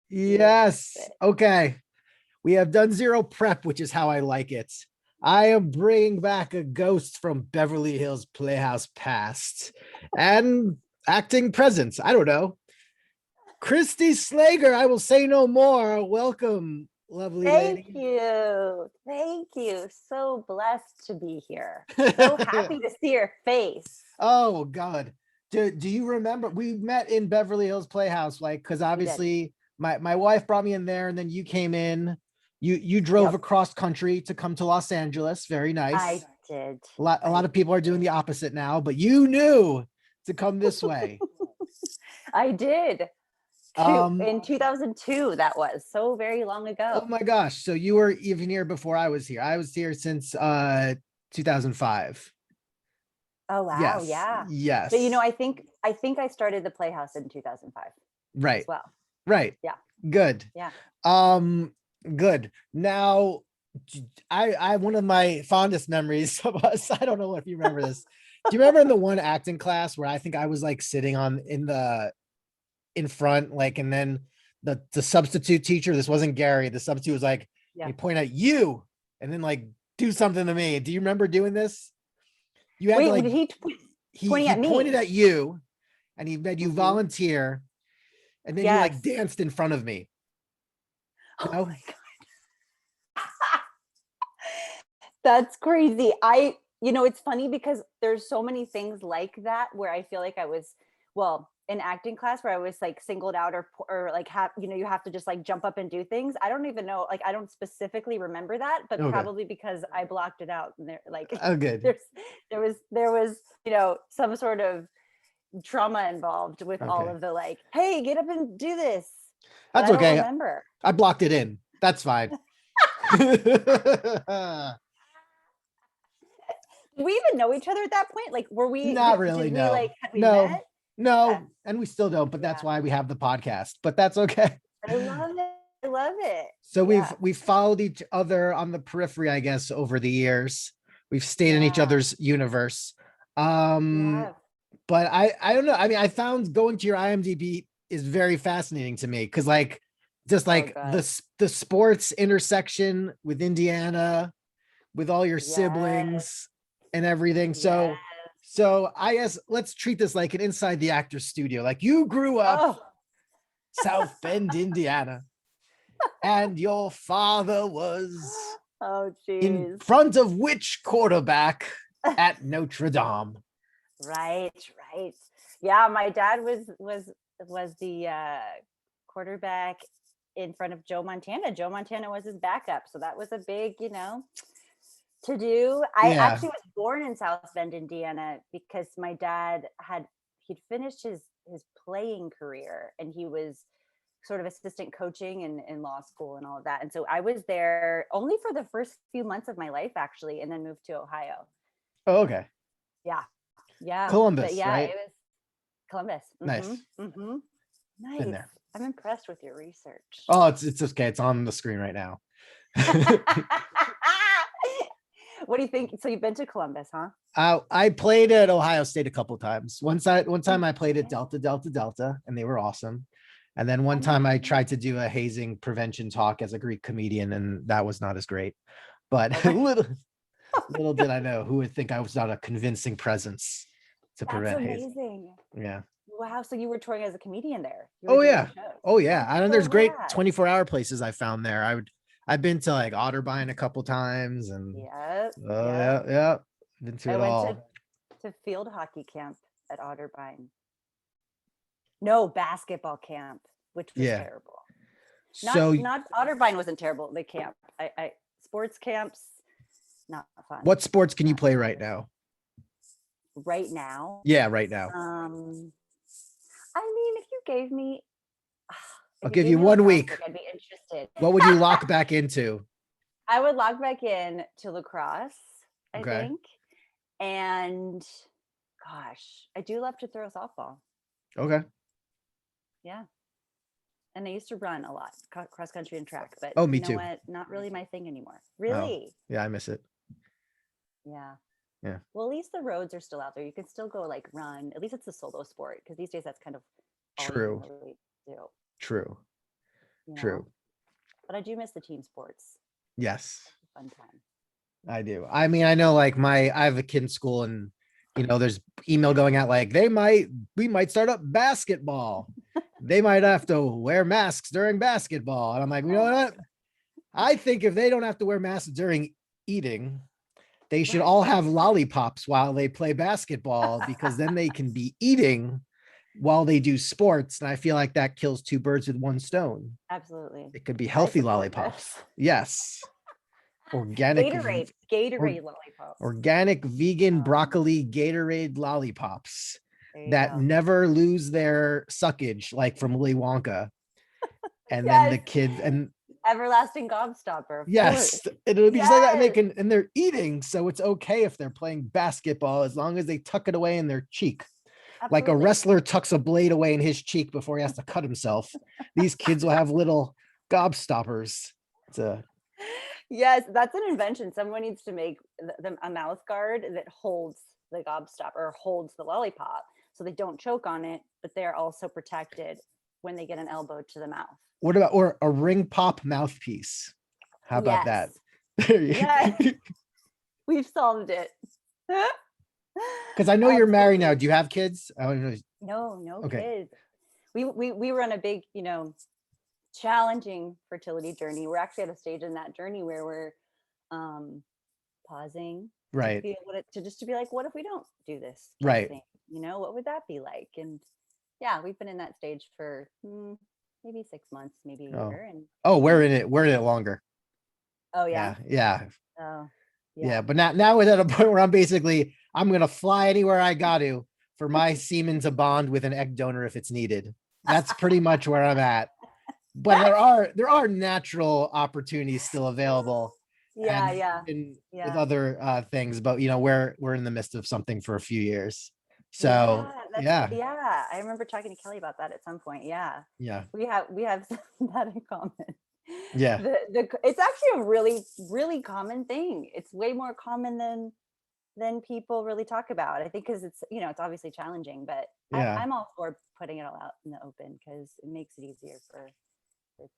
Yes. Okay. We have done zero prep, which is how I like it. I am bringing back a ghost from Beverly Hills Playhouse past and acting present. I don't know. Kristi Slager, I will say no more. Welcome, lovely Thank lady. you. Thank you. So blessed to be here. So happy to see your face. Oh God. Do you remember we met in Beverly Hills Playhouse? Like, because We did. obviously my wife brought me in there, and then you came in. You drove Yep. across country to come to Los Angeles. Very I nice. did. A lot I of people are doing the opposite now, but you knew to come this way. I did. Um, In 2002, that was so very long oh ago. my gosh. So you were even here before I was here. I was here since 2005. Oh wow, Yes. yeah. But Yes. I think I started the Playhouse in 2005 as Right. well. Right. Yeah. Good. Yeah. Um, good. Now, I one of my fondest memories of us. I don't know if you remember this. Do you remember in the one acting class where I think I was like sitting on in front, like, and then the substitute teacher, this wasn't Gary, the substitute was like, Yeah. he pointed at you and then like do something to me. Do you remember doing this? You had to Wait, like did he pointing he at pointed me? at you and he made you Hmm. volunteer, and then you like Yes. danced in front of me. Oh No? my God. That's crazy. It's funny because there's so many things like that where I feel like I was, well, in acting class where I was like singled out or like you have to just like jump up and do things. I don't even know, like I don't specifically remember that, but Okay. probably because I blocked it out and there like Oh, good. there's there was, some sort of trauma involved with all Okay. of the like, hey, get up and do this. But That's I don't okay. remember. I blocked it in. That's fine. Did we even know each other at that point? Like, Not really, did we no. like, had we No, met? Okay. no, and we still don't, but that's Yeah. why we have the podcast. But that's okay. I love it. I love it. So Yeah. we've followed each other on the periphery, I guess, over the years. We've stayed in each Yeah. other's universe. Um, Yeah. but I don't know. I mean, I found going to your IMDb is very fascinating to me because like just Oh, like good. the sports intersection with Indiana, with all your Yes. siblings and everything. Yes. So I guess let's treat this like an inside the actor's studio. Like you grew up Oh, South Bend, Indiana, and your father was oh, in geez. front of which quarterback at Notre Dame? Right. Right. Yeah. My dad was the quarterback in front of Joe Montana. Joe Montana was his backup. So that was a big, to do. I Yeah. actually was born in South Bend, Indiana, because my dad he'd finished his playing career and he was sort of assistant coaching in law school and all of that. And so I was there only for the first few months of my life actually, and then moved to Ohio. Oh, okay. Yeah. Yeah. But Columbus, yeah, right? it was Columbus. Mm-hmm. Nice. Mm-hmm. Been Nice. there. I'm impressed with your research. Oh, it's okay. It's on the screen right now. What do you think? So you've been to Columbus, huh? I played at Ohio State a couple times. One time I played at Okay. Delta Delta Delta, and they were awesome. And then one Oh, time I nice. tried to do a hazing prevention talk as a Greek comedian, and that was not as great. But Okay. little did I know who would think I was not a convincing presence to That's prevent hazing. amazing. Yeah. Wow. So you were touring as a comedian there. You were Oh doing yeah. shows. Oh yeah. That's And so there's great rad. 24-hour places I found there. I've been to like Otterbein a couple times, and Yep. oh Yep. yeah, yeah. Been to I it went all. to field hockey camp at Otterbein. No, basketball camp, which was Yeah. terrible. Not So not Otterbein wasn't terrible. The camp. I sports camps, not fun. what sports can you Not play fun. right now? Right now. Yeah, right now. I mean, if you gave me I'll if you give gave you me one lacrosse, week. like, I'd be interested. What would you lock back into? I would log back in to lacrosse, I Okay. think. And gosh, I do love to throw softball. Okay. Yeah. And I used to run a lot, cross country and track, but Oh, me you know too. what? Not really my thing anymore. Oh, Really? yeah, I miss it. Yeah. Yeah. Well, at least the roads are still out there. You can still go like run. At least it's a solo sport because these days that's kind of all you can True. really do. True. you know. True. But I do miss the team sports. Yes, Fun time. I do. I mean, I know like I have a kid in school and there's email going out like we might start up basketball. They might have to wear masks during basketball. And I'm like, you know what? I think if they don't have to wear masks during eating, they should all have lollipops while they play basketball, because then they can be eating while they do sports. And I feel like that kills two birds with one stone. Absolutely. It could be healthy lollipops. This. Yes. Organic Gatorade lollipops. Organic vegan broccoli Gatorade lollipops that go. never lose their suckage, like from Willy Wonka. And then the kids and everlasting gobstopper. Yes, it'll be just like that, and they're eating, so it's okay if they're playing basketball as long as they tuck it away in their cheek. Absolutely. Like a wrestler tucks a blade away in his cheek before he has to cut himself. These kids will have little gobstoppers. Yes, that's an invention. Someone needs to make a mouth guard that holds the gobstopper or holds the lollipop, so they don't choke on it, but they're also protected when they get an elbow to the mouth. What about or a ring pop mouthpiece? How about that? Yes. We've solved it. Because I know you're married now. Do you have kids? I don't know. No kids. We run a big, challenging fertility journey. We're actually at a stage in that journey where we're pausing, right, to be like, what if we don't do this right thing? What would that be like? And we've been in that stage for maybe 6 months, maybe a year. And we're in it longer. Oh yeah. Yeah, but now we're at a point where I'm gonna fly anywhere I got to for my semen to bond with an egg donor if it's needed. That's pretty much where I'm at. But there are natural opportunities still available. With other things, but we're in the midst of something for a few years. So I remember talking to Kelly about that at some point. We have that in common. It's actually a really, really common thing. It's way more common than people really talk about, I think, because it's it's obviously challenging, but I'm all for putting it all out in the open because it makes it easier for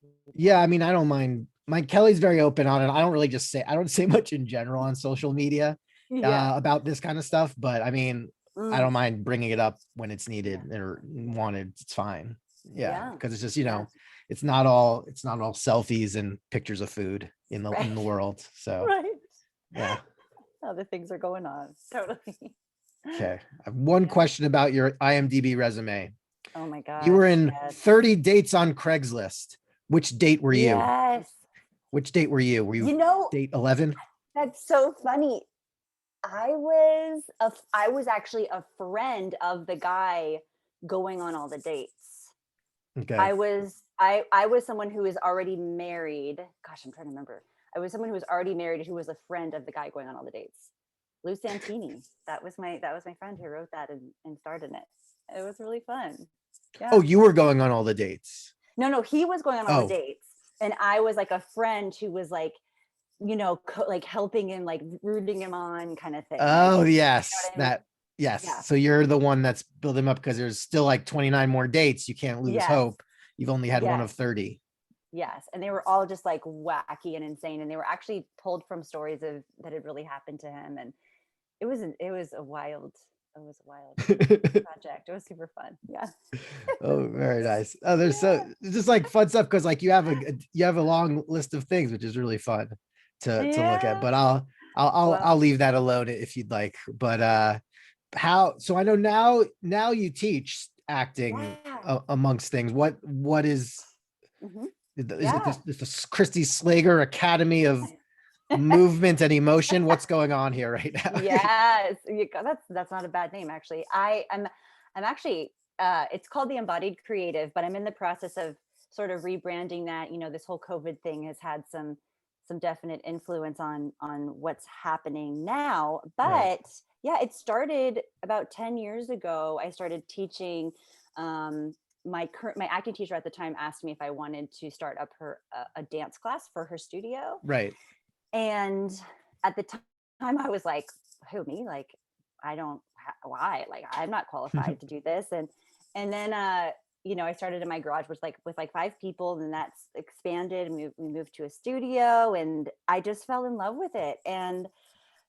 people. I mean, I don't mind. Kelly's very open on it. I don't say much in general on social media about this kind of stuff, but I mean, I don't mind bringing it up when it's needed or wanted. It's fine. Because it's just it's not all selfies and pictures of food in the world. So other things are going on. Totally. Okay, I have one question about your IMDb resume. Oh my god, you were in 30 dates on Craigslist. Which date were you? Yes. Which date were you? Were you date 11? That's so funny. I was actually a friend of the guy going on all the dates. Okay. I was someone who was already married. Gosh, I'm trying to remember. I was someone who was already married who was a friend of the guy going on all the dates. Lou Santini. That was my friend who wrote that and starred in it. It was really fun. Yeah. Oh, you were going on all the dates. No, he was going on all the dates. And I was like a friend who was like, like helping him, like rooting him on kind of thing. Oh, like, yes. Yes. Yeah. So you're the one that's building him up because there's still like 29 more dates. You can't lose hope. You've only had one of 30. Yes. And they were all just like wacky and insane. And they were actually told from stories that had really happened to him. And it was a wild project. It was super fun. Yeah. Oh, very nice. Oh, there's so just like fun stuff because like you have a long list of things, which is really fun to look at. But I'll leave that alone if you'd like. But so I know now you teach acting amongst things. What is is the Kristi Slager Academy of Movement and Emotion? What's going on here right now? Yes, that's not a bad name actually. I'm actually it's called the Embodied Creative, but I'm in the process of sort of rebranding that. This whole COVID thing has had some definite influence on what's happening now. But it started about 10 years ago. I started teaching. My acting teacher at the time asked me if I wanted to start up a dance class for her studio. Right. And at the time I was like, who, me? Like, I don't, why? Like, I'm not qualified to do this. And then I started in my garage with like 5 people, and that's expanded, and we moved to a studio, and I just fell in love with it. And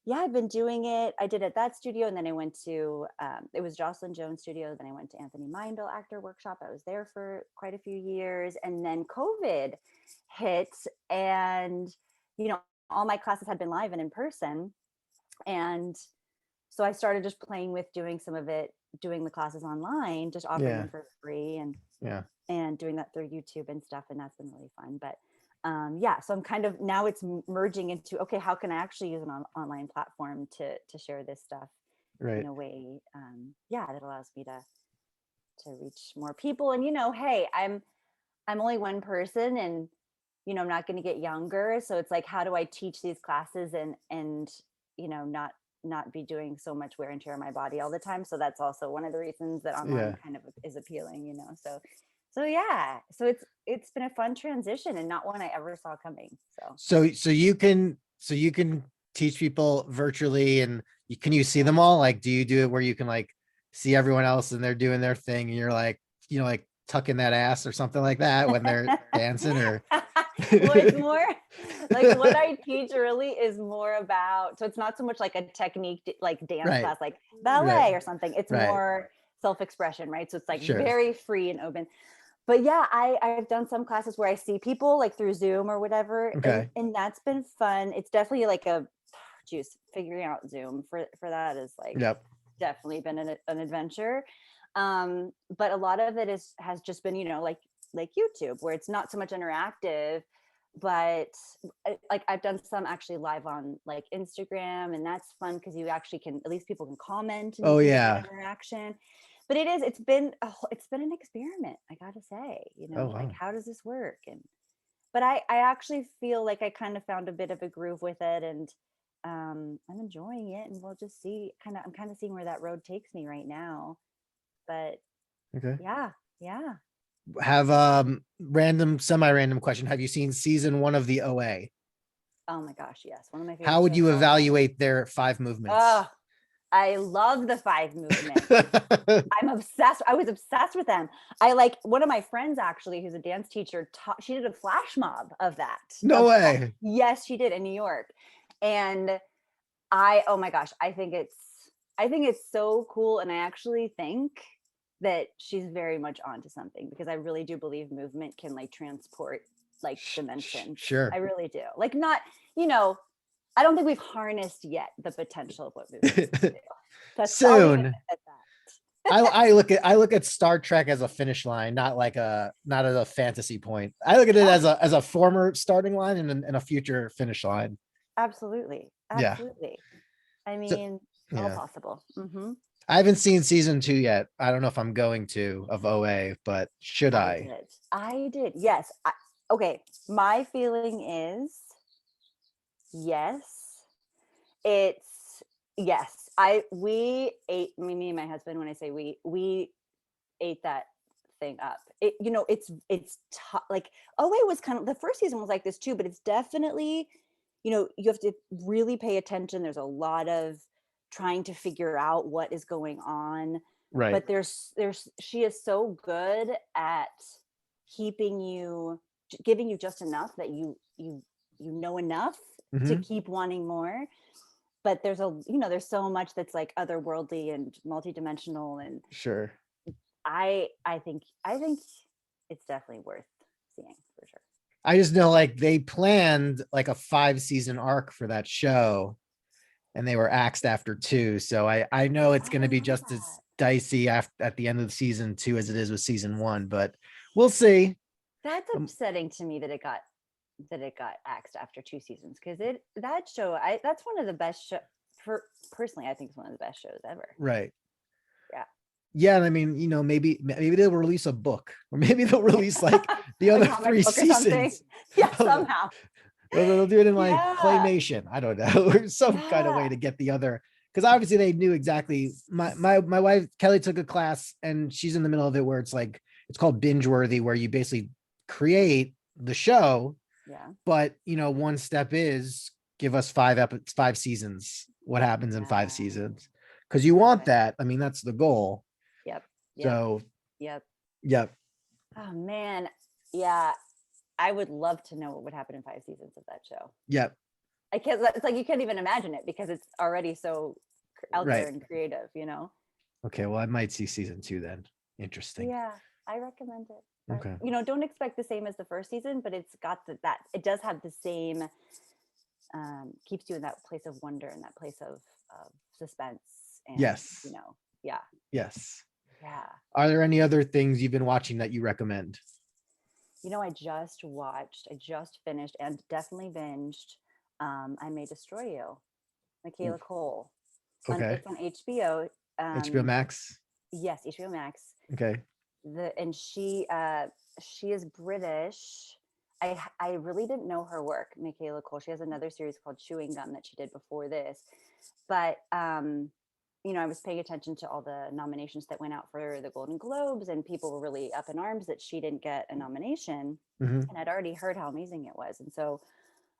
yeah, I've been doing it. I did at that studio, and then I went to it was Jocelyn Jones Studio. Then I went to Anthony Mindel Actor Workshop. I was there for quite a few years, and then COVID hit, and all my classes had been live and in person, and so I started just playing with doing some of it, doing the classes online, just offering them for free, and doing that through YouTube and stuff, and that's been really fun. But so I'm kind of, now it's merging into, okay, how can I actually use an online platform to share this stuff in a way that allows me to reach more people. And hey, I'm only one person, and I'm not going to get younger, so it's like, how do I teach these classes and not be doing so much wear and tear on my body all the time? So that's also one of the reasons that online kind of is appealing, so yeah, so it's been a fun transition, and not one I ever saw coming. So you can teach people virtually, and can you see them all? Like, do you do it where you can like see everyone else and they're doing their thing, and you're like, like tucking that ass or something like that when they're dancing? Or well, it's more like what I teach really is more about, so it's not so much like a technique like dance class like ballet or something. It's more self-expression, right? So it's like very free and open. But yeah, I've done some classes where I see people like through Zoom or whatever, and that's been fun. It's definitely like figuring out Zoom for that is like definitely been an adventure. But a lot of it has just been like YouTube, where it's not so much interactive, but like I've done some actually live on like Instagram, and that's fun because you actually can, at least people can comment and interaction. But it's been an experiment, I gotta say, like, how does this work? But I actually feel like I kind of found a bit of a groove with it, and I'm enjoying it, and we'll just see. I'm kind of seeing where that road takes me right now. But yeah. Have semi-random question. Have you seen season 1 of the OA? Oh my gosh, yes. One of my favorite. How would you evaluate their 5 movements? Oh, I love the 5 movements. I'm obsessed. I was obsessed with them. I like, one of my friends actually, who's a dance teacher, she did a flash mob of that. No way. Yes, she did, in New York. And oh my gosh, I think it's so cool. And I actually think that she's very much onto something, because I really do believe movement can like transport like dimension. Sure. I really do. Like, not, I don't think we've harnessed yet the potential of what movement can do. That's soon. I look at Star Trek as a finish line, not as a fantasy point. I look at it as a former starting line and a future finish line. Absolutely. Yeah. I mean, all possible. Mm-hmm. I haven't seen season 2 yet. I don't know if I'm going to of OA, but should I? I did. Yes. Okay. My feeling is yes. Yes. Me and my husband, when I say we ate that thing up. It's like OA was kind of, the first season was like this too, but it's definitely, you have to really pay attention. There's a lot of trying to figure out what is going on. Right. But she is so good at giving you just enough that you know enough to keep wanting more. But there's so much that's like otherworldly and multidimensional, and sure. I think it's definitely worth seeing for sure. I just know like they planned like a 5-season arc for that show, and they were axed after 2. So I know it's going to be just as dicey at the end of season 2 as it is with season 1, but we'll see. That's upsetting to me that it got axed after 2 seasons, because that show, that's one of the best shows. Personally, I think it's one of the best shows ever. Right. Yeah. And I mean, maybe they'll release a book, or maybe they'll release like the other 3 seasons. Yeah, somehow. They'll do it in like claymation. I don't know, or some kind of way to get the other, because obviously they knew exactly. My wife Kelly took a class, and she's in the middle of it, where it's called binge worthy, where you basically create the show. Yeah. But one step is give us 5 seasons. What happens in 5 seasons? Because you want that. I mean, that's the goal. Yep. So. Yep. Oh man, yeah. I would love to know what would happen in 5 seasons of that show. Yep. I can't. It's like you can't even imagine it because it's already so out there Right. and creative. Okay. Well, I might see season 2 then. Interesting. Yeah, I recommend it. But, Okay. don't expect the same as the first season, but it's got that. It does have the same. Keeps you in that place of wonder and that place of suspense. And, Yes. yeah. Yes. Yeah. Are there any other things you've been watching that you recommend? I just finished and definitely binged I May Destroy You, Michaela Cole. Okay. It's on HBO. HBO Max. Yes, HBO Max. Okay. And she is British. I really didn't know her work, Michaela Cole. She has another series called Chewing Gum that she did before this. But I was paying attention to all the nominations that went out for the Golden Globes, and people were really up in arms that she didn't get a nomination. Mhm. And I'd already heard how amazing it was. And so,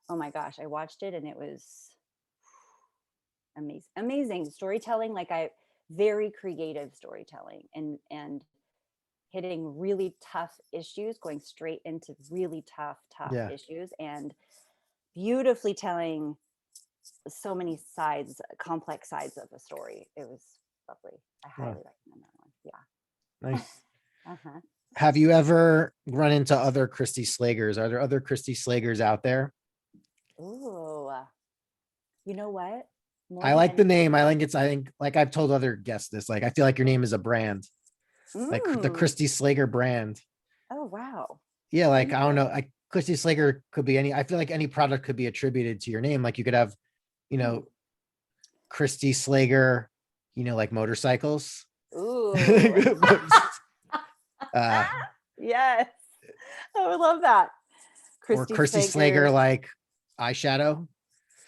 oh my gosh, I watched it and it was amazing storytelling. Very creative storytelling and hitting really tough issues, going straight into really tough Yeah. issues, and beautifully telling so many sides, complex sides of a story. It was lovely. I highly recommend that one. Yeah. Nice. Uh-huh. Have you ever run into other Kristi Slagers? Are there other Kristi Slagers out there? Ooh. You know what? More I than like the anything. name. I think like I've told other guests this, like I feel like your name is a brand, like the Kristi Slager brand. Oh wow. Yeah, like I don't know, like Kristi Slager could be any. I feel like any product could be attributed to your name. Like you could have, Kristi Slager, like motorcycles. Ooh. uh, Yes. I would love that. or Kristi Slager, like eyeshadow.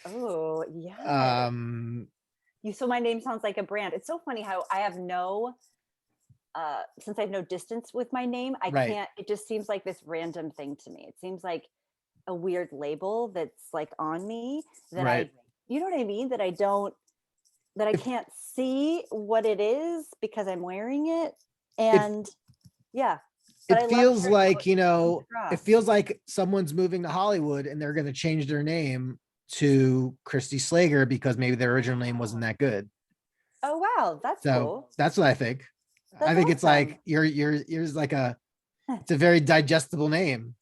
Oh yeah. So my name sounds like a brand. It's so funny how I have since I have no distance with my name, I can't, it just seems like this random thing to me. It seems like a weird label that's like on me that you know what I mean? That I can't see what it is because I'm wearing it. And yeah. But it feels like, it feels like someone's moving to Hollywood and they're going to change their name to Kristi Slager because maybe their original name wasn't that good. Oh, wow. That's cool. That's what I think. I think it's like yours like it's a very digestible name.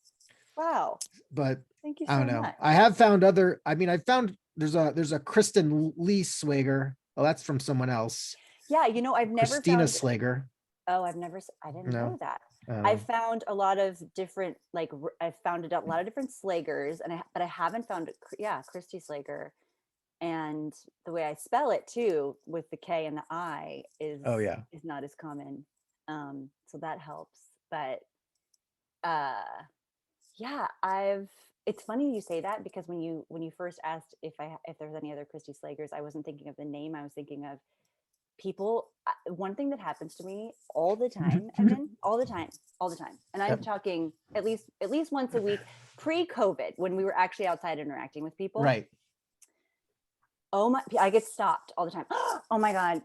Wow. But thank you I don't so know. much. I have found I found there's a Kristen Lee Slager. Oh, that's from someone else. Yeah, I've never Christina Slager. Oh, I didn't know that. I've found a lot of different, I've found a lot of different Slagers, but I haven't found, Kristi Slager. And the way I spell it too, with the K and the I, is not as common. So that helps. But it's funny you say that, because when you first asked if there's any other Kristi Slagers, I wasn't thinking of the name. I was thinking of people. One thing that happens to me all the time, Evan, all the time, and I'm talking at least once a week, pre-COVID, when we were actually outside interacting with people. Right. Oh my, I get stopped all the time. Oh my God,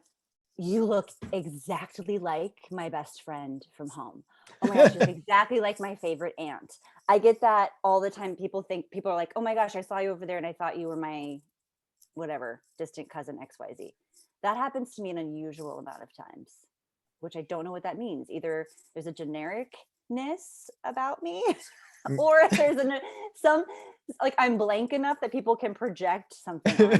you look exactly like my best friend from home. Oh my gosh, you look exactly like my favorite aunt. I get that all the time. People are like, oh my gosh, I saw you over there and I thought you were my whatever distant cousin XYZ. That happens to me an unusual amount of times, which I don't know what that means. Either there's a genericness about me, or there's some like I'm blank enough that people can project something on me.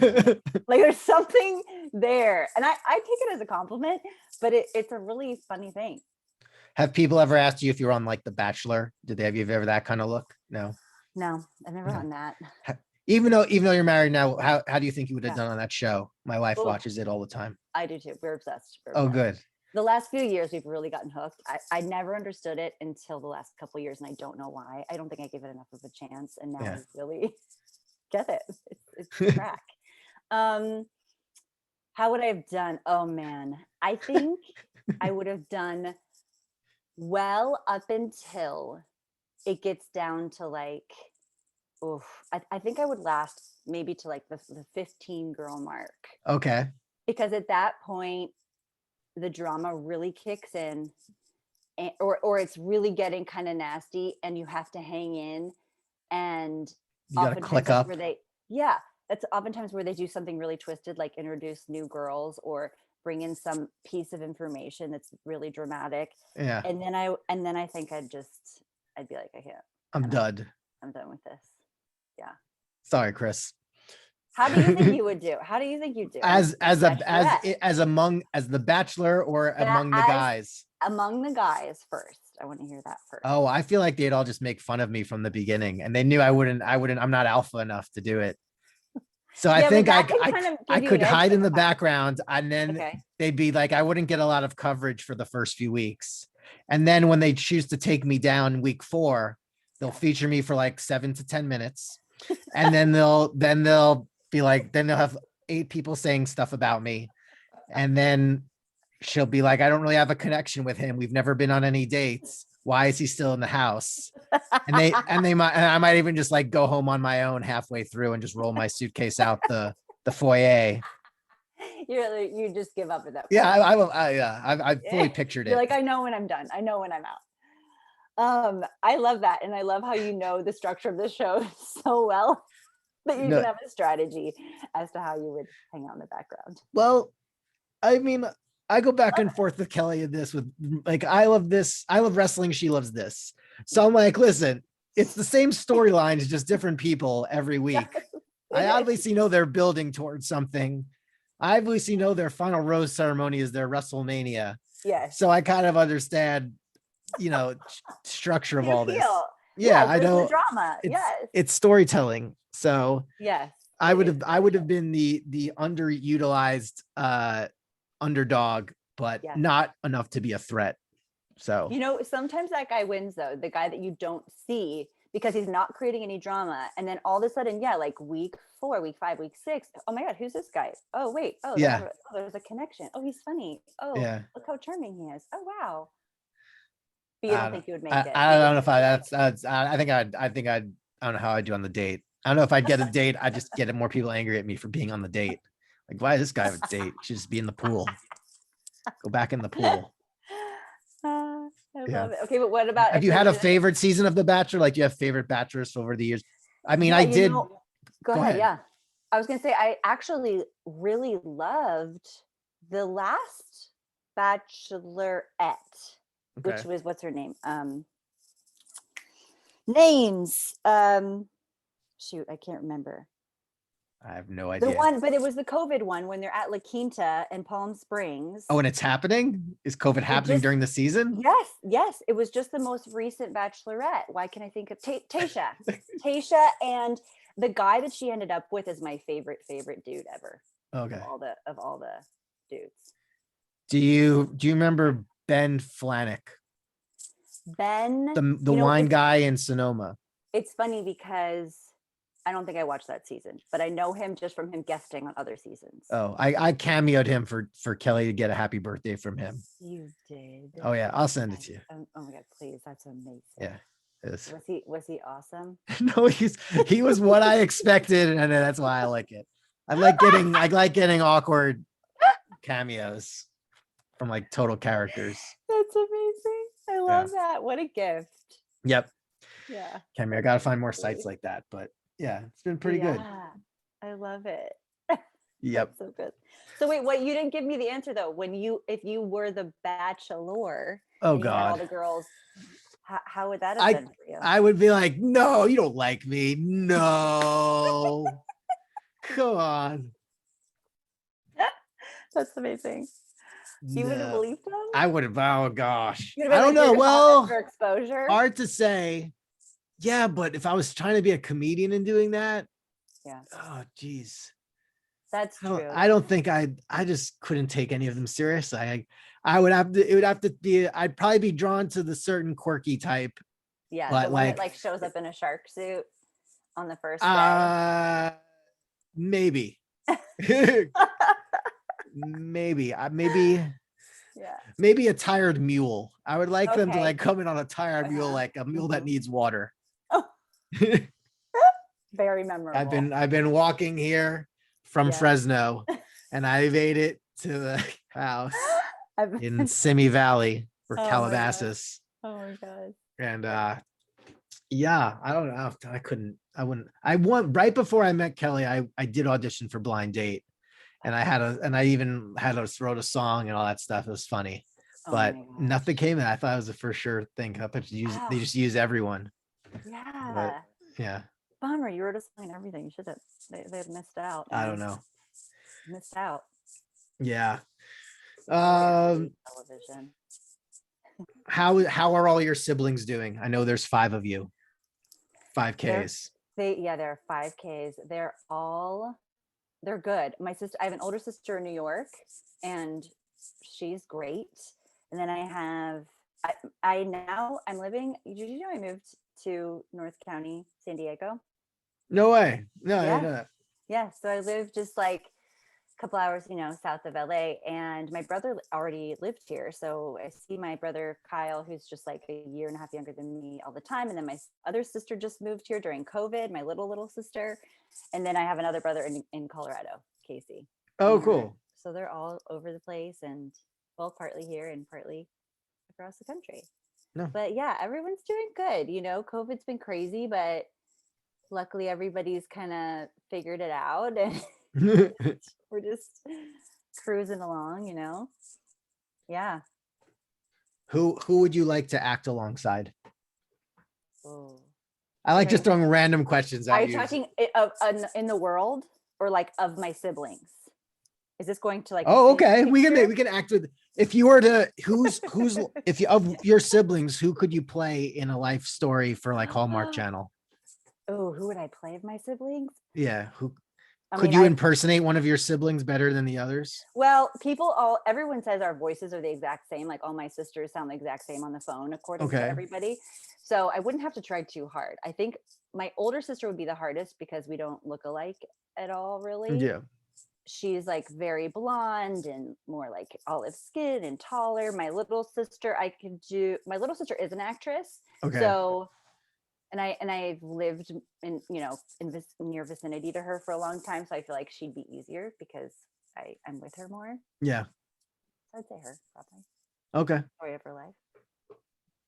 Like there's something there, and I take it as a compliment, but it's a really funny thing. Have people ever asked you if you're on like The Bachelor? Have you ever that kind of look? No, I've never done that. Even though you're married now, how do you think you would have done on that show? My wife watches it all the time. I do too. We're obsessed. Good. The last few years, we've really gotten hooked. I never understood it until the last couple of years, and I don't know why. I don't think I gave it enough of a chance, and now I really get it. It's crack. How would I have done? Oh man, I think I would have done well up until it gets down to like, I think I would last maybe to like the 15 girl mark. Okay. Because at that point, the drama really kicks in, or it's really getting kind of nasty and you have to hang in, and You gotta oftentimes click that's up. where that's oftentimes where they do something really twisted, like introduce new girls or bring in some piece of information that's really dramatic. Yeah, And then I think I'd be like, I can't. I'm done. I'm done with this. Yeah. Sorry, Chris. How do you think you would do? How do you think you'd do? As Bachelorette. as the Bachelor or That among the guys? among the guys first. I want to hear that first. Oh, I feel like they'd all just make fun of me from the beginning, and they knew I'm not alpha enough to do it. So I think I could hide in the background, and then they'd be like, I wouldn't get a lot of coverage for the first few weeks. And then when they choose to take me down week 4, they'll feature me for like 7 to 10 minutes. And then they'll be like, then they'll have 8 people saying stuff about me. And then she'll be like, I don't really have a connection with him. We've never been on any dates. Why is he still in the house? And I might even just like go home on my own halfway through and just roll my suitcase out the foyer. You just give up at that point. Yeah, I will. I fully pictured it. You're like, I know when I'm done. I know when I'm out. I love that, and I love how you know the structure of the show so well that you can have a strategy as to how you would hang out in the background. Well, I mean, I go back and forth with Kelly in this with like, I love this. I love wrestling. She loves this. So I'm like, listen, it's the same storylines, just different people every week. I obviously know they're building towards something. I obviously know their final rose ceremony is their WrestleMania. Yes. So I kind of understand, structure of all this. Yeah, I know. Drama. It's storytelling. So yes, I would have been the underutilized underdog, but not enough to be a threat. So sometimes that guy wins though, the guy that you don't see because he's not creating any drama, and then all of a sudden, like week 4, week 5, week 6, oh my god, who's this guy? Oh wait, there's a connection. Oh, he's funny. Oh yeah, look how charming he is. Oh wow. But you don't think you would make it? I don't know if I don't know how I do on the date. I don't know if I'd get a date. I just get more people angry at me for being on the date. Like, why does this guy have a date? He should just be in the pool. Go back in the pool. I love it. Okay, but what about? Have you had a favorite season of The Bachelor? Like, do you have favorite bachelors over the years? I mean, I did. Go ahead. Yeah, I was gonna say I actually really loved the last Bachelorette, which was what's her name? Names. Shoot, I can't remember. I have no idea. But it was the COVID one when they're at La Quinta in Palm Springs. Oh, and it's happening? Is COVID happening during the season? Yes. It was just the most recent Bachelorette. Why can I think of Tayshia? Tayshia, and the guy that she ended up with is my favorite dude ever. Okay. Of all the dudes. Do you remember Ben Flanick? Ben, the wine guy in Sonoma. It's funny because I don't think I watched that season, but I know him just from him guesting on other seasons. Oh, I cameoed him for Kelly to get a happy birthday from him. You did? Oh yeah, I'll send it to you. Oh my god, please, that's amazing. Yeah. Was he awesome? No, he was what I expected, and that's why I like it. I like getting awkward cameos from like total characters. That's amazing. I love that. What a gift. Yep. Yeah. Cameo. I gotta find more sites like that, but yeah, it's been pretty good. I love it. Yep. So good. So wait, what, you didn't give me the answer though. If you were the Bachelor, oh and you had god, all the girls, how would that have been for you? I would be like, no, you don't like me. No. Come on. That's amazing. You would have believed them? I would have. Oh gosh. I don't know. Well, for exposure. Hard to say. Yeah, but if I was trying to be a comedian and doing that, oh geez. That's true. I don't think I just couldn't take any of them serious. I would have to. It would have to be. I'd probably be drawn to the certain quirky type. Yeah, but the one that shows up in a shark suit on the first day. Maybe. maybe. Yeah. Maybe a tired mule. I would like them to come in on a tired mule, like a mule that needs water. Oh. Very memorable. I've been walking here from Fresno, and I made it to the house in Simi Valley. or Oh my God. Calabasas. Oh my God. And yeah, I don't know. I went right before I met Kelly. I did audition for Blind Date, and I even wrote a song and all that stuff. It was funny, Oh but my gosh. nothing came of it. I thought it was a for sure thing. Wow. They just use everyone. Yeah. But yeah, Bummer. You wrote a song and everything. You should have. They'd missed out. I don't know. Missed out. Yeah. Television. How are all your siblings doing? I know there's 5 of you. 5Ks. There are 5Ks. They're good. My sister, I have an older sister in New York, and she's great. And then I'm living. Did you know I moved to North County, San Diego? No way. No, I Yeah. didn't know that. Yeah. So I live just like couple hours, south of LA, and my brother already lived here. So I see my brother Kyle, who's just like a year and a half younger than me, all the time. And then my other sister just moved here during COVID, my little sister. And then I have another brother in Colorado, Casey. Oh, cool. So they're all over the place, and well, partly here and partly across the country. No. But yeah, everyone's doing good. COVID's been crazy, but luckily everybody's kind of figured it out, and we're just cruising along, Yeah. Who would you like to act alongside? Oh. I like just throwing random questions at you. Are you talking in the world, or like of my siblings? Is this going to like? Oh, okay. We can act with. If you were to, if you of your siblings, who could you play in a life story for like Hallmark Channel? Oh, who would I play of my siblings? Yeah, could you impersonate one of your siblings better than the others? Well, everyone says our voices are the exact same. Like all my sisters sound the exact same on the phone, according to everybody. So I wouldn't have to try too hard. I think my older sister would be the hardest because we don't look alike at all, really. Yeah. She's like very blonde and more like olive skin and taller. My little sister is an actress. Okay. So, and I've lived in near vicinity to her for a long time. So I feel like she'd be easier because I'm with her more. Yeah. I'd say her probably. Okay. Story of her life.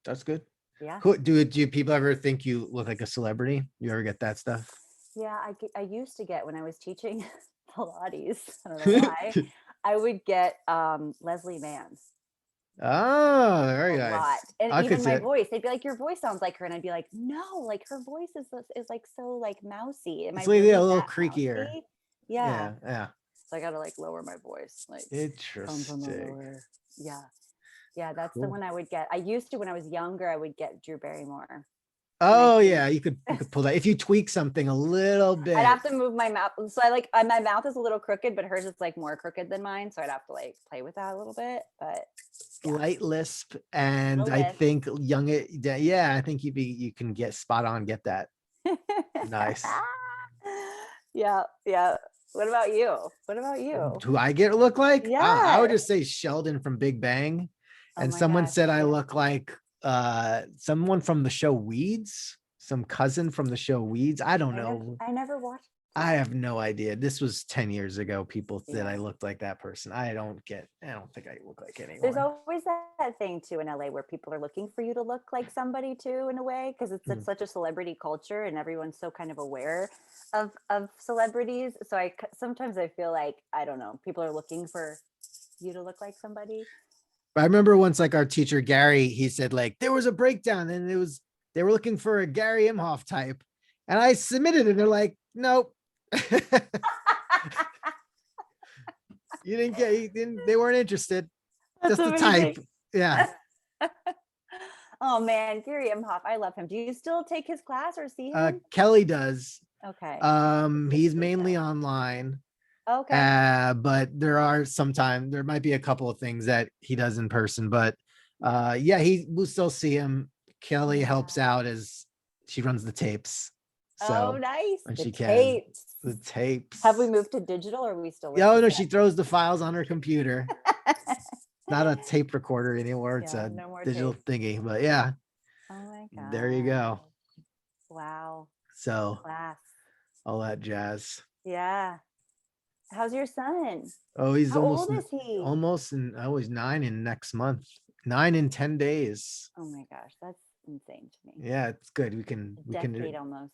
That's good. Yeah. Do people ever think you look like a celebrity? You ever get that stuff? Yeah, I used to get when I was teaching Pilates. I don't know why. I would get Leslie Mann. Oh, very nice. Lot. And even my voice, they'd be like, "Your voice sounds like her," and I'd be like, "No, like her voice is like so like mousy." It's like a little creakier. Mousy? Yeah. So I gotta like lower my voice. Like interesting. Yeah, that's the one I would get. I used to when I was younger. I would get Drew Barrymore. Oh yeah, you could pull that if you tweak something a little bit. I'd have to move my mouth. So my mouth is a little crooked, but hers is like more crooked than mine. So I'd have to like play with that a little bit. But slight lisp, and I think I think you can get spot on, get that. Nice. Yeah. What about you? Do I look like? Yeah. I would just say Sheldon from Big Bang. And someone said I look like someone from the show Weeds, some cousin from the show Weeds. I don't know. I never watched that. I have no idea. This was 10 years ago. People said I looked like that person. I don't think I look like anyone. There's always that thing too in LA where people are looking for you to look like somebody too, in a way, because it's such a celebrity culture and everyone's so kind of aware of celebrities. So sometimes I feel like, I don't know, people are looking for you to look like somebody. I remember once, like our teacher Gary, he said like there was a breakdown and they were looking for a Gary Imhoff type, and I submitted it. And they're like, nope. They weren't interested. That's just amazing. The type. Yeah. Oh man, Gary Imhoff, I love him. Do you still take his class or see him? Kelly does. Okay. He's mainly online. Okay. But there might be a couple of things that he does in person, but we'll still see him. Kelly helps out as she runs the tapes. So nice. When she tapes. The tapes. Have we moved to digital, or are we still? No, she throws the files on her computer. Not a tape recorder anymore. It's a digital thingy, but yeah. Oh my God. There you go. Wow. So class. All that jazz. Yeah. How's your son? Oh, he's How old is he? Almost, and he's 9 in next month. 9 in 10 days. Oh my gosh, that's insane to me. Yeah, it's good. We Decade can almost.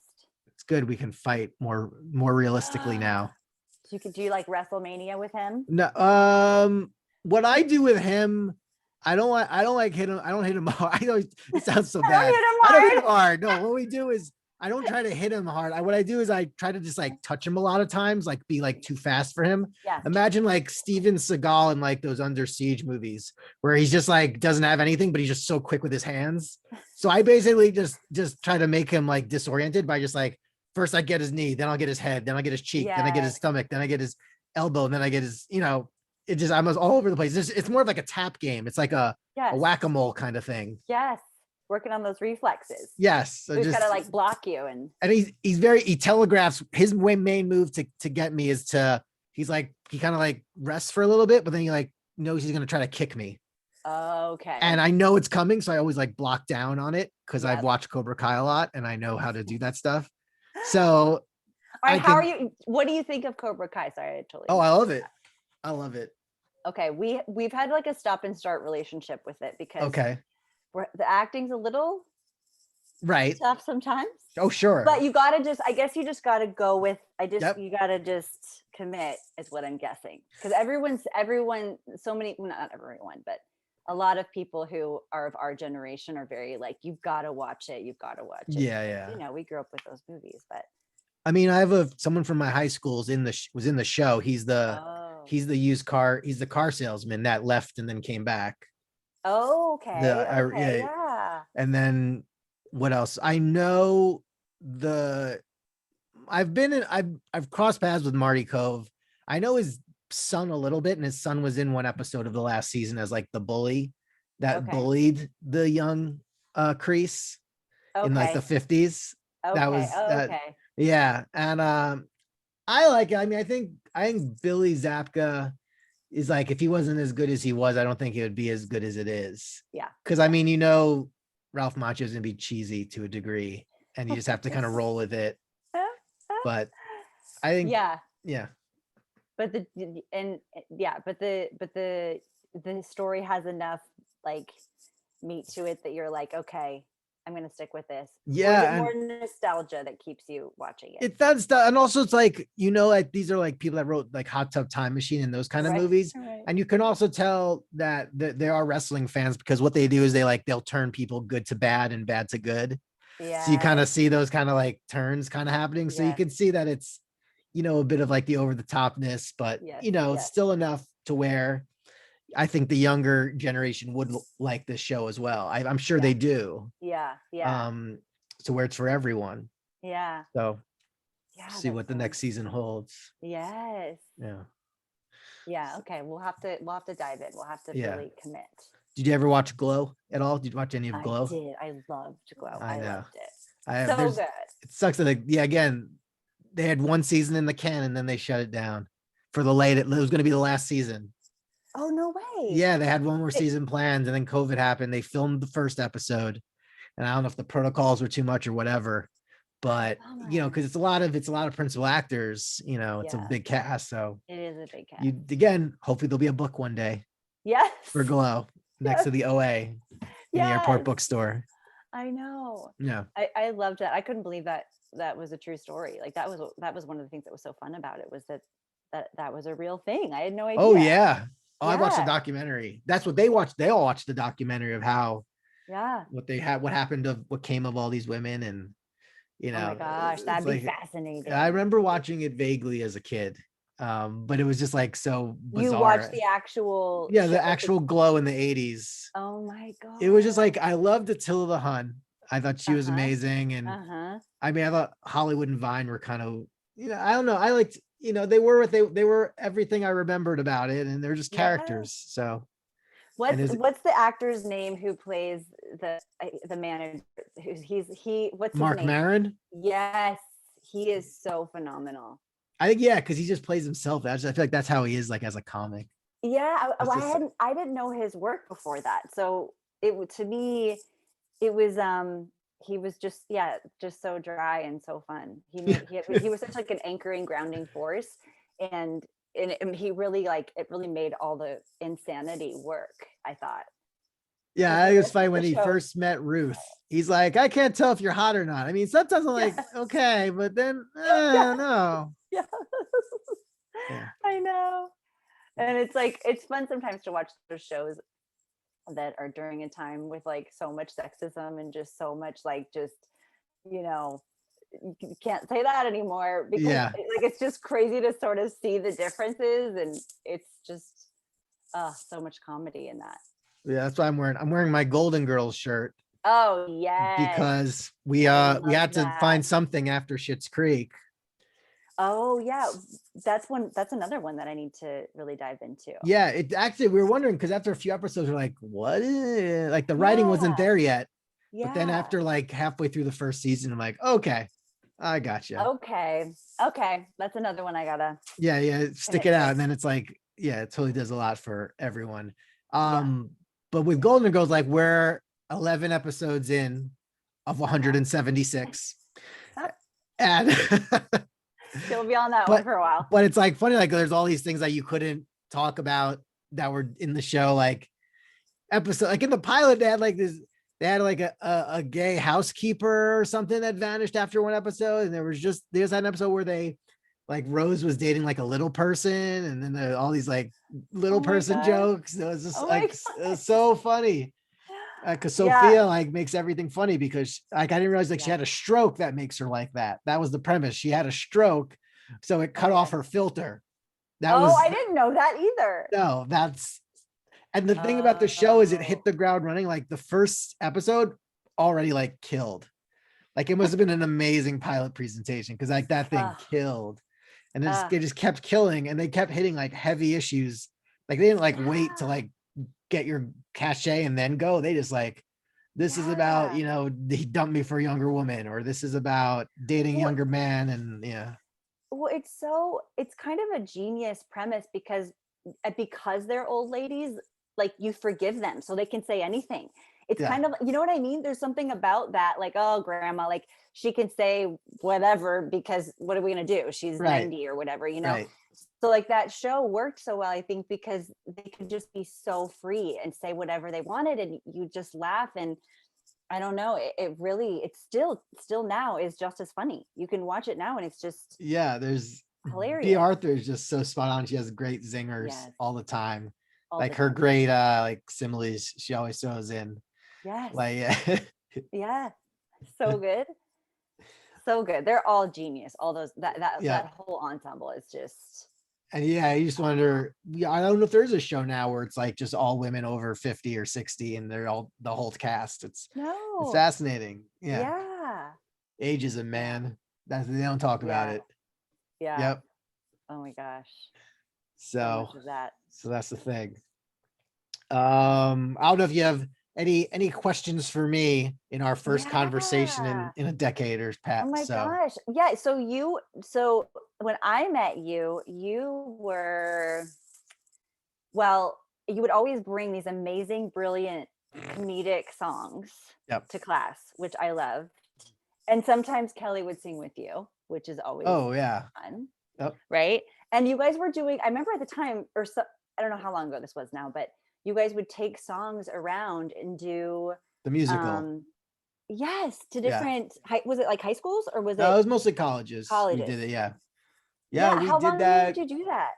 it's good. We can fight more realistically now. Do you like WrestleMania with him? No, what I do with him, I don't like hit him. I don't hit him hard. I know it sounds so bad. I don't hit him hard. No, what we do is I don't try to hit him hard. What I do is I try to just like touch him a lot of times, like be like too fast for him. Yeah. Imagine like Steven Seagal in like those Under Siege movies where he's just like doesn't have anything, but he's just so quick with his hands. So I basically just try to make him like disoriented by just like first I get his knee, then I'll get his head, then I'll get his cheek, then I get his stomach, then I get his elbow, and then I get his, it just I'm all over the place. It's more of like a tap game. It's like a whack-a-mole kind of thing. Yes. Working on those reflexes. Yes. So he's gotta like block you and he telegraphs his main move to get me is he kind of like rests for a little bit, but then he like knows he's gonna try to kick me. Okay. And I know it's coming, so I always like block down on it because I've watched Cobra Kai a lot and I know how to do that stuff. So all right, what do you think of Cobra Kai? Sorry, I totally I love it. I love it. Okay, we've had like a stop and start relationship with it because the acting's a little tough sometimes. Oh, sure. But you I guess you just gotta go with, you gotta just commit is what I'm guessing. Because everyone, so many, well, not everyone, but a lot of people who are of our generation are very like, you've got to watch it. You've got to watch it. Yeah. We grew up with those movies, but. I mean, I have someone from my high school was in the show. He's the car salesman that left and then came back. Oh, okay. Yeah. And then what else? I know I've crossed paths with Marty Cove. I know his son a little bit, and his son was in one episode of the last season as like the bully that bullied the young Kreese in like the 50s. That was yeah. And I like it. I mean, I think Billy Zabka is like, if he wasn't as good as he was, I don't think it would be as good as it is. Yeah. Because I mean, Ralph Macchio's gonna be cheesy to a degree, and you just have to kind of roll with it. But I think But the story has enough like meat to it that you're like, okay, I'm gonna stick with this. Yeah, more nostalgia that keeps you watching it. It does, and also it's like like these are like people that wrote like Hot Tub Time Machine and those kind of movies, and you can also tell that they are wrestling fans because what they do is they'll turn people good to bad and bad to good. Yeah. So you kind of see those kind of like turns kind of happening. So you can see that it's a bit of like the over the topness, but it's still enough to where I think the younger generation would like this show as well. I'm sure they do. Yeah. So where it's for everyone. Yeah. So see what the next season holds. Yes. Yeah. Yeah. Okay. We'll have to dive in. We'll have to really commit. Did you ever watch Glow at all? Did you watch any of Glow? I did. I loved Glow. I loved it. So good. It sucks that again, they had one season in the can and then they shut it down for the late. It was going to be the last season. Oh, no way. Yeah, they had one more season planned and then COVID happened. They filmed the first episode and I don't know if the protocols were too much or whatever, but because it's a lot of principal actors, it's a big cast. So it is a big cast. Again, hopefully there'll be a book one day. Yes. For Glow next to the OA in the airport bookstore. I know. Yeah. I loved that. I couldn't believe that was a true story. Like that was one of the things that was so fun about it was that was a real thing. I had no idea. Oh yeah. I watched the documentary. That's what they watched. They all watched the documentary of how what happened of what came of all these women and oh my gosh, that'd be fascinating. I remember watching it vaguely as a kid. But it was just like so bizarre. You watched the actual the actual Glow in the 80s. Oh my god. It was just like I loved Attila the Hun. I thought she was amazing. And I mean I thought Hollywood and Vine were kind of, I don't know. I liked, they were they were everything I remembered about it, and they're just characters. So what's the actor's name who plays the manager? What's Mark his name? Maron? Yes, he is so phenomenal. I think because he just plays himself. I feel like that's how he is, like as a comic. Yeah, I didn't know his work before that. So to me, it was he was just so dry and so fun. He was such like an anchoring, grounding force, and he really it really made all the insanity work, I thought. Yeah, the it was rest funny of when the he show. first met Ruth. He's like, I can't tell if you're hot or not. I mean, sometimes I'm like, Yes. okay, but then Yeah. no. Yeah. Yeah. I know. And it's like, it's fun sometimes to watch those shows that are during a time with like so much sexism and just so much like just, you know, you can't say that anymore because Yeah. like it's just crazy to sort of see the differences, and it's just so much comedy in that. Yeah, that's why I'm wearing. I'm wearing my Golden Girls shirt Oh yes, because I we love had to that. find something after Schitt's Creek. Oh yeah, that's another one that I need to really dive into. Yeah, it actually we were wondering because after a few episodes, we're like, what is it? Like the writing wasn't Yeah, there yet. But then yeah. after like halfway through the first season, I'm like, okay, I gotcha. Okay, okay, that's another one I gotta Yeah, stick commit it out. to. And then it's like, yeah, it totally does a lot for everyone. Yeah. But with Golden Girls, like we're 11 episodes in of 176. And You'll be on that one but for a while. but it's like funny, like there's all these things that you couldn't talk about that were in the show, like episode, like in the pilot, they had like a gay housekeeper or something that vanished after one episode, and there's an episode where they like Rose was dating like a little person, and then all these like little Oh my person gosh. jokes. It was just Oh my like it god. was so funny. Because Yeah. Sophia like makes everything funny because like I didn't realize like she Yeah. had a stroke that makes her like that. That was the premise. She had a stroke, so it Oh cut my off god. her filter. That Oh, was I didn't know that either. no, that's and the thing about the show is it hit Oh. the ground running. Like the first episode already like killed. Like it must have been an amazing pilot presentation because like that thing Uh, killed. And uh, it just kept killing and they kept hitting like heavy issues. Like they didn't like wait to yeah. like get your cachet and then go. They just like, this is about, Yeah. he dumped me for a younger woman, or this is about dating a Well, younger man. And yeah. well, it's kind of a genius premise because they're old ladies, like you forgive them so they can say anything. It's Yeah. kind of, you know what I mean? There's something about that, like, oh, grandma, like she can say whatever because what are we gonna do? She's Right. 90 or whatever, you know? Right. So like that show worked so well, I think, because they could just be so free and say whatever they wanted, and you just laugh. And I don't know, it really, it's still now is just as funny. You can watch it now and it's just Yeah. There's B. hilarious. Arthur is just so spot on. She has great zingers Yes, all the time. all Like the her time. great like similes she always throws in. Yes. Like yeah. Yeah. So good. So good. They're all genius. All those Yeah. that whole ensemble is just And yeah, you just wonder. Yeah, I don't know if there's a show now where it's like just all women over 50 or 60 and they're all the whole cast. It's no. fascinating. Yeah. Yeah. Ageism, man. They don't talk about Yeah. it. Yeah. Yep. Oh my gosh. So So much of that. that's the thing. I don't know if you have any questions for me in our first conversation Yeah. in a decade or Oh Pat. my So gosh. Yeah. So when I met you, you were, well, you would always bring these amazing, brilliant comedic songs yep. to class, which I loved. And sometimes Kelly would sing with you, which is always Oh yeah. fun. Yep. Right. And you guys were doing, I remember at the time, I don't know how long ago this was now, but you guys would take songs around and do The musical. yes, to Yeah. different was it like high schools or was No, it it was mostly colleges. We colleges? did it. Yeah. Yeah, Yeah. we How did long did that. you do that?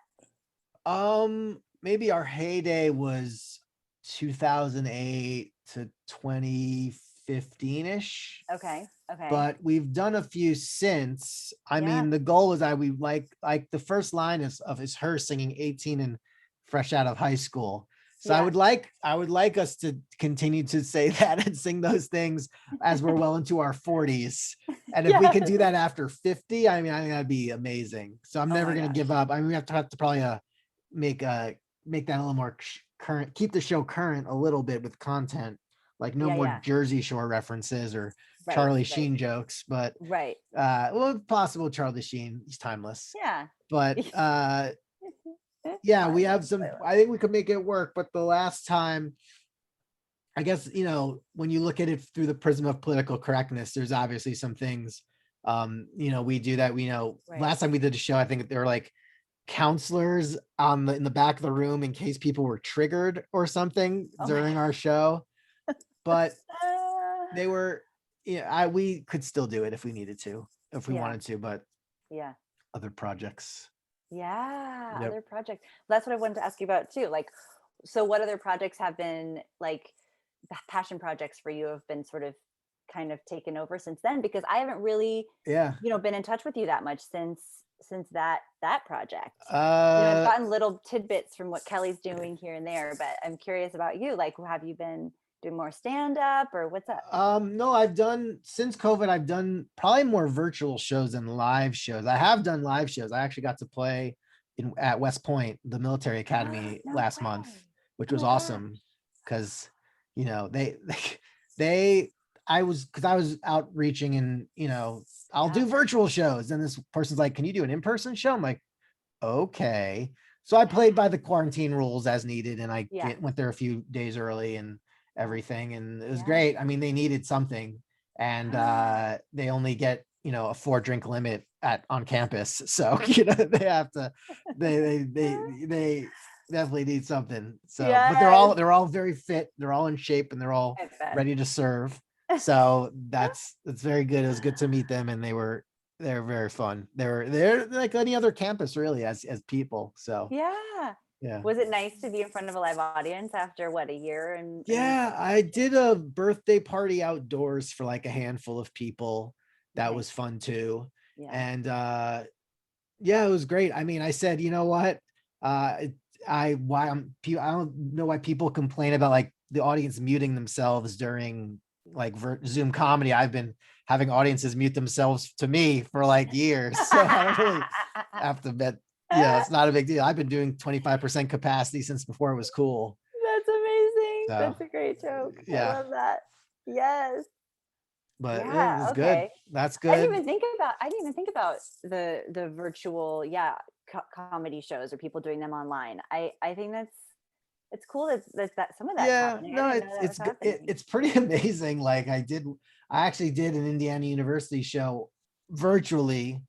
Maybe our heyday was 2008 to 2015-ish. Okay. Okay. But we've done a few since. I Yeah. mean, the goal is that we like the first line is her singing 18 and fresh out of high school. So Yeah. I would like us to continue to say that and sing those things as we're well into our 40s. And if we can do that after 50, I mean, I think that'd be amazing. So I'm Oh never my going to gosh. give up. I mean, we have to probably make that a little more current, keep the show current a little bit with content, like no Yeah, more yeah. Jersey Shore references or Right, Charlie right. Sheen jokes, but Right. well, possible Charlie Sheen, he's timeless. Yeah. But yeah, we have some, I think we could make it work. But the last time, I guess, when you look at it through the prism of political correctness, there's obviously some things, we do that. Right. Last time we did a show, I think there were like counselors in the back of the room in case people were triggered or something during our show. but they were, we could still do it if we needed to, if we wanted to, but yeah. other projects. Yeah, Yep. other projects. That's what I wanted to ask you about too. Like, so what other projects have been like passion projects for you have been sort of kind of taken over since then? Because I haven't really, Yeah. been in touch with you that much since that project. I've Uh, gotten little tidbits from what Kelly's doing here and there, but I'm curious about you. Like, have you been doing more stand up or what's up? no, I've done since COVID, I've done probably more virtual shows than live shows. I have done live shows. I actually got to play at West Point, the military academy No last way. month, which Oh was my gosh. awesome. Cause they, I was outreaching and, I'll do virtual shows. And this person's like, can you do an in-person show? I'm like, okay. So I played by the quarantine rules as needed. And I went there a few days early and everything. And it was great. I mean, they needed something and they only get, a 4-drink limit on campus. So, they have to, they definitely need something. So, but they're all very fit. They're all in shape and they're all ready to serve. So that's very good. It was good to meet them. And they're very fun. They're like any other campus really as people. So yeah. Was it nice to be in front of a live audience after a year? And I did a birthday party outdoors for like a handful of people. That was fun too. And it was great. I mean, I said, you know what? I don't know why people complain about like the audience muting themselves during like Zoom comedy. I've been having audiences mute themselves to me for like years. So I don't really have to bet. Yeah, it's not a big deal. I've been doing 25% capacity since before it was cool. That's amazing. So, that's a great joke. I love that. Yes. But it was good. That's good. I didn't even think about the virtual comedy shows or people doing them online. I think it's cool that some of that's happening. No, it's pretty amazing. Like I actually did an Indiana University show virtually.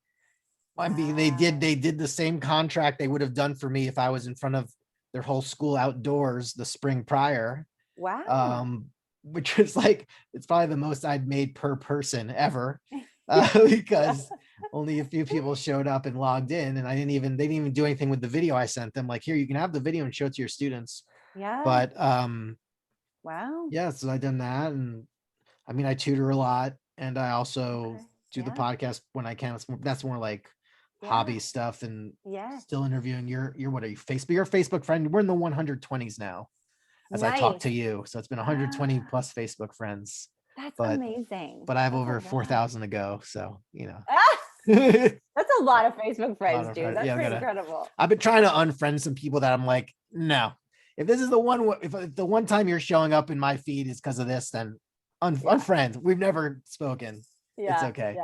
I mean, they did the same contract they would have done for me if I was in front of their whole school outdoors the spring prior. Wow. Which was like, it's probably the most I'd made per person ever, because only a few people showed up and logged in, and they didn't even do anything with the video I sent them. Like, here, you can have the video and show it to your students. Yeah. But wow. Yeah, so I done that, and I mean, I tutor a lot, and I also do the podcast when I can. That's more like hobby stuff, and still interviewing. You're what are you? You're a Facebook friend. We're in the 120s now. As I talk to you. So it's been 120 plus Facebook friends. That's amazing. But I have over 4,000 to go. So, That's a lot of Facebook friends, dude. That's pretty incredible. I've been trying to unfriend some people that I'm like, no. If this is the one, if the one time you're showing up in my feed is because of this, then unfriend. We've never spoken. It's okay.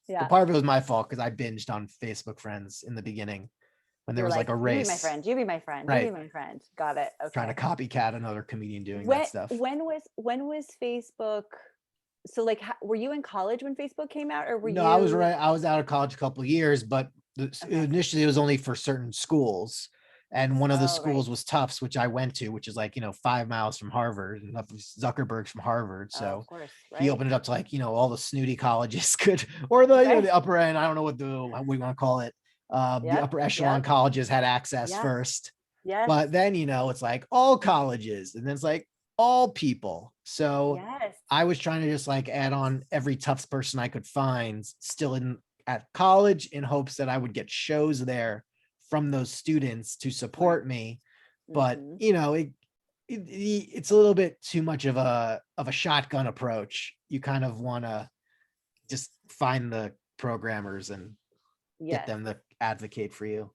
Yeah. But part of it was my fault because I binged on Facebook friends in the beginning. When there was like a race. You be my friend. Right. You be my friend. Got it. Okay. Trying to copycat another comedian doing that stuff. When was Facebook? So like, were you in college when Facebook came out, or were you? No, I was out of college a couple of years, but initially it was only for certain schools. And one of the schools was Tufts, which I went to, which is like, 5 miles from Harvard, and Zuckerberg's from Harvard. So he opened it up to like, all the snooty colleges could, or the upper end. I don't know what we want to call it. The upper echelon colleges had access first. But then, it's like all colleges, and then it's like all people. So I was trying to just like add on every Tufts person I could find still at college in hopes that I would get shows there from those students to support me. But, it's a little bit too much of a shotgun approach. You kind of want to just find the programmers and get them to advocate for you.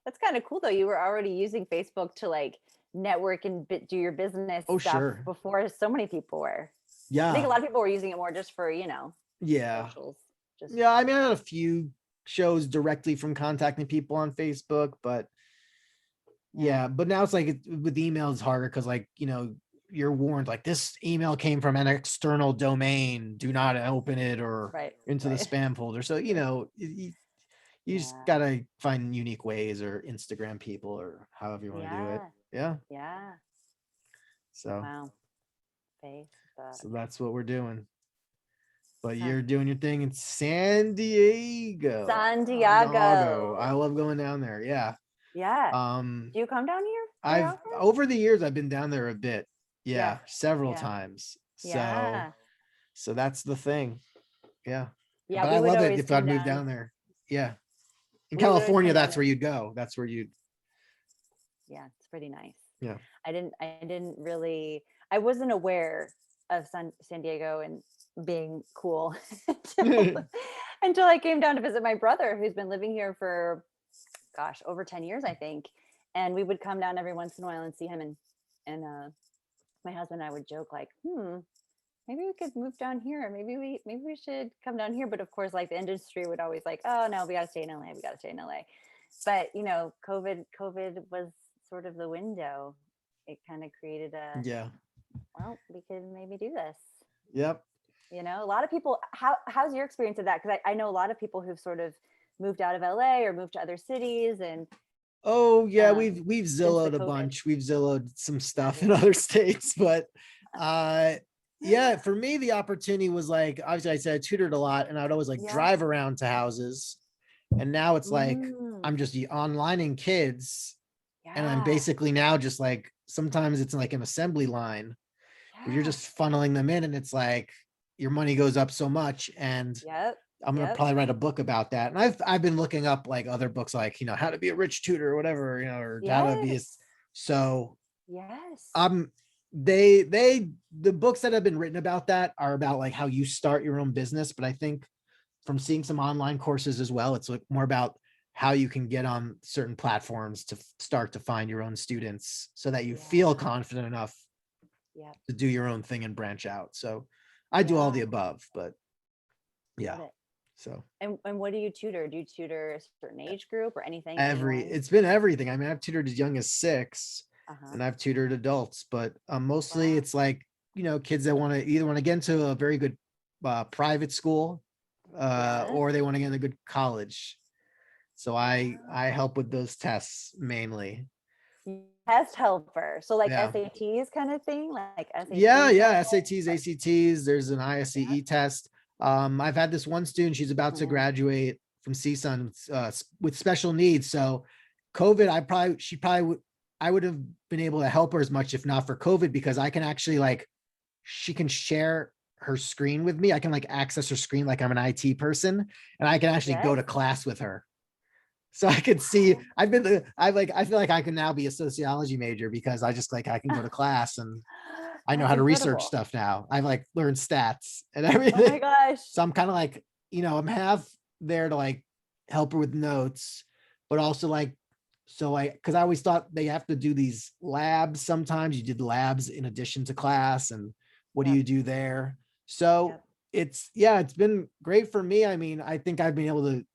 That's kind of cool though. You were already using Facebook to like network and do your business stuff before so many people were. I think a lot of people were using it more just for, socials. I mean, I had a few shows directly from contacting people on Facebook, but but now it's like with email it's harder because like, you're warned like this email came from an external domain, do not open it or into the spam folder. So, you just gotta find unique ways, or Instagram people, or however you want to do it. Yeah. So that. So that's what we're doing. But Huh. you're doing your thing in San Diego. San Diego. I love going down there. Yeah. Yeah. Um, Do you come down here very I've often? over the years I've been down there a bit. Yeah. Yeah, several Yeah. times. Yeah. So that's the thing. Yeah. Yeah. But We I would love it always if come I'd move down. down there. Yeah. In We would always California, come down that's there. where you'd go. That's where you'd Yeah, it's pretty nice. yeah. I didn't really, I wasn't aware of San Diego and being cool until I came down to visit my brother, who's been living here for, gosh, over 10 years, I think. And we would come down every once in a while and see him. And my husband and I would joke like, maybe we could move down here. Maybe we should come down here. But of course, like the industry would always like, oh no, we got to stay in LA. We got to stay in LA. But COVID was sort of the window. It kind of created Yeah. well, we could maybe do this. Yep. A lot of people, how's your experience of that? Because I know a lot of people who've sort of moved out of LA or moved to other cities and Oh yeah, we've since the Zillowed a COVID. bunch. We've Zillowed some stuff in other states, but yeah, for me the opportunity was like obviously I said I tutored a lot and I'd always like drive around to houses. And now it's like I'm just onlining kids and I'm basically now just like sometimes it's like an assembly line where you're just funneling them in and it's like your money goes up so much and I'm gonna probably write a book about that. And I've been looking up like other books like how to be a rich tutor or whatever, or how to be so the books that have been written about that are about like how you start your own business. But I think from seeing some online courses as well, it's like more about how you can get on certain platforms to start to find your own students so that you feel confident enough to do your own thing and branch out. So I do all the above, but yeah. So and what do you tutor? Do you tutor a certain age group or anything? it's been everything. I mean, I've tutored as young as 6 and I've tutored adults, but mostly it's like kids that want to either want to get into a very good private school or they want to get into a good college. So I help with those tests mainly. Test helper. So like SATs kind of thing, like SATs. Yeah, SATs, ACTs. There's an ISCE test. I've had this one student, she's about to graduate from CSUN with special needs. So COVID, I would have been able to help her as much if not for COVID, because I can actually she can share her screen with me. I can access her screen like I'm an IT person, and I can actually go to class with her. So I could see, I feel like I can now be a sociology major because I just I can go to class and I know how to research stuff now. I've learned stats and everything. Oh my gosh. So I'm kind of I'm half there to help her with notes, but also because I always thought they have to do these labs. Sometimes you did labs in addition to class, and what do you do there? So it's been great for me. I mean, I think I've been able to,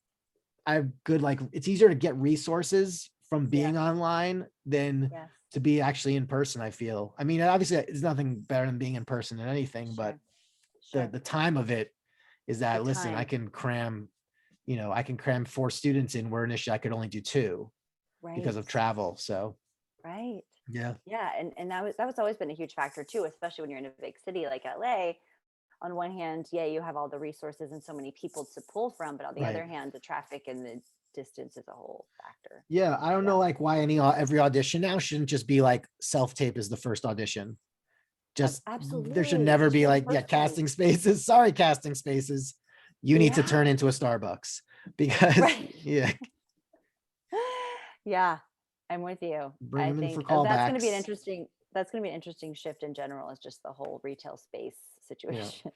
it's easier to get resources from being online than to be actually in person, I feel. I mean, obviously it's nothing better than being in person in anything, but the time of it is that, listen, I can cram 4 students in where initially I could only do 2 because of travel. So yeah. And that was always been a huge factor too, especially when you're in a big city like LA. On one hand, you have all the resources and so many people to pull from, but on the other hand, the traffic and the distance is a whole factor. Yeah, I don't know why every audition now shouldn't just be self-tape is the first audition. Just absolutely, there should never be casting spaces. Sorry, casting spaces. You need to turn into a Starbucks because yeah, I'm with you. Bring them in for that's callbacks. going to be an interesting shift in general, is just the whole retail space situation.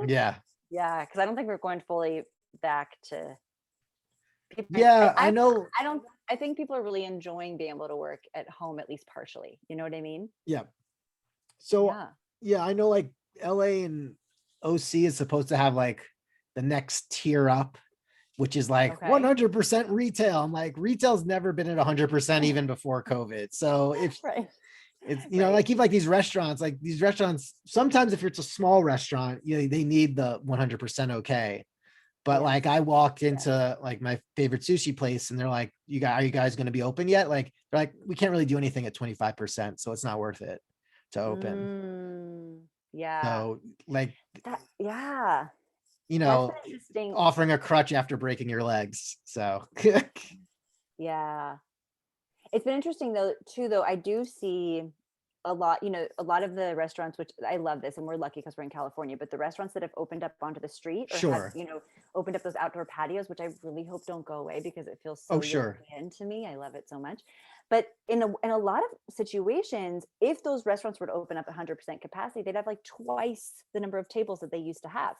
Yeah. Because I don't think we're going fully back to people. I know. I think people are really enjoying being able to work at home, at least partially. You know what I mean? Yeah. So I know LA and OC is supposed to have the next tier up, which is 100% retail. I'm retail's never been at 100% even before COVID. So if it's even these restaurants, sometimes if it's a small restaurant, they need the 100% okay. But I walked into my favorite sushi place and they're like, are you guys going to be open yet? They're like, we can't really do anything at 25%, so it's not worth it to open. Yeah. So like, Yeah. you That's know, an interesting. offering a crutch after breaking your legs. So Yeah. It's been interesting though, too, though. I do see a lot, a lot of the restaurants, which I love this, and we're lucky because we're in California, but the restaurants that have opened up onto the street or have, sure. opened up those outdoor patios, which I really hope don't go away because it feels Oh, so sure. European to me. I love it so much. But in a lot of situations, if those restaurants were to open up 100% capacity, they'd have like twice the number of tables that they used to have.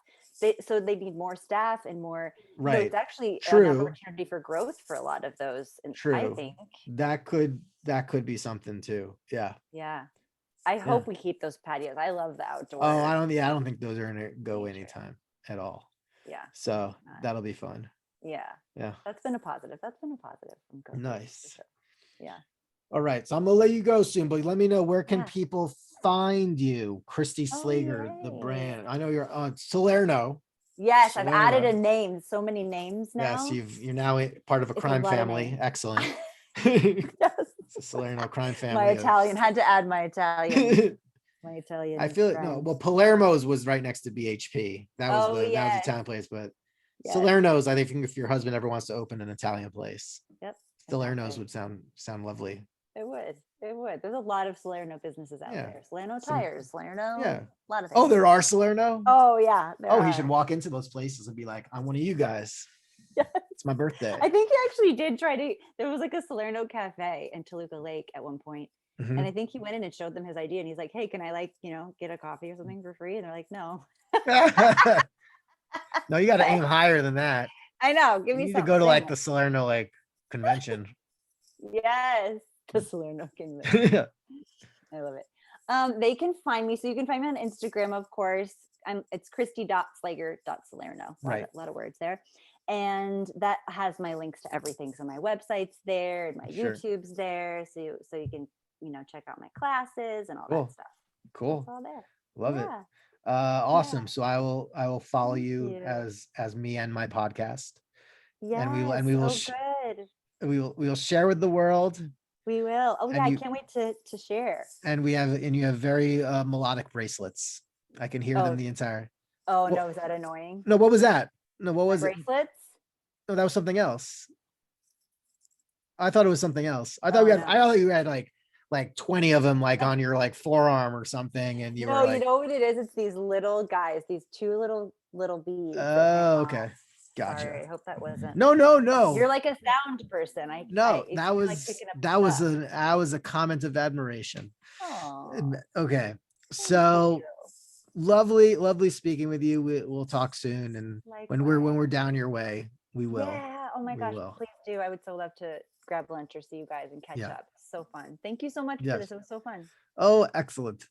So they need more staff and more, Right. it's actually an True. opportunity for growth for a lot of those. And I True. think, That could be something too. Yeah. yeah, I Yeah. hope we keep those patios. I love the Oh, outdoor I don't think those are gonna go nature. anytime at all. Yeah. So that'll be fun. Yeah. Yeah. That's been a positive. That's been a positive from COVID. Nice. Sure. Yeah. All right. So I'm gonna let you go soon, but let me know, where can Yeah. people find you? Kristi Oh, Slager, the yay. brand. I know you're on Salerno. Yes, I've added Salerno. a name. So many names Yes, now. you're now part of a It's a crime lot of family. names. Excellent. Yes. It's a Salerno crime My family of Italian had to add my Italian. My I Italian feel no, friends. well, Palermo's was right next to BHP. That was Oh, the yes. Italian place, but Yes. Salerno's, I think if your husband ever wants to open an Italian place, Yep. Salerno's would sound lovely. It would. It would. There's a lot of Salerno businesses out Yeah. there. Salerno Some tires, Salerno, yeah. a lot of Oh, things. there are Salerno? Oh, yeah. There Oh, are. he should walk into those places and be like, I'm one of you guys. Yes. It's my birthday. I think he actually did try to. There was like a Salerno cafe in Toluca Lake at one point, Mhm. and I think he went in and showed them his ID, and he's like, "Hey, can I get a coffee or something for free?" And they're like, "No." No, you got to aim higher than that. I know. Give You me need to something. go to like the Salerno convention. Yes, the Salerno convention. I love it. They can find me. So you can find me on Instagram, of course. It's Kristi.Slager.Salerno. Right. A lot of words there. And that has my links to everything. So my website's there and my Sure. YouTube's there. So you can, check out my classes and all Cool. that stuff. Cool. It's all there. Love it. Yeah. Awesome. So I will follow Thank you you. as me and my podcast. Yes. And we will good. we will share with the world. We will. Oh, yeah. And I can't wait to share. And you have very melodic bracelets. I can hear them the entire. Oh, no. Is that annoying? No, what was that? No, what was it? Bracelets? No, that was something else. I thought it was something else. I thought I thought you had like 20 of them on your forearm or something, and you were like, you know what it is? It's these little guys, these two little beads. Oh, okay. Gotcha. Sorry, I hope that wasn't. No. You're like a sound person. That was a comment of admiration. Oh, Okay. So lovely speaking with you. We'll talk soon, and when we're down your way, we will. Yeah. Oh my gosh, please do. I would so love to grab lunch or see you guys and catch up. So fun. Thank you so much for this. It was so fun. Oh, excellent.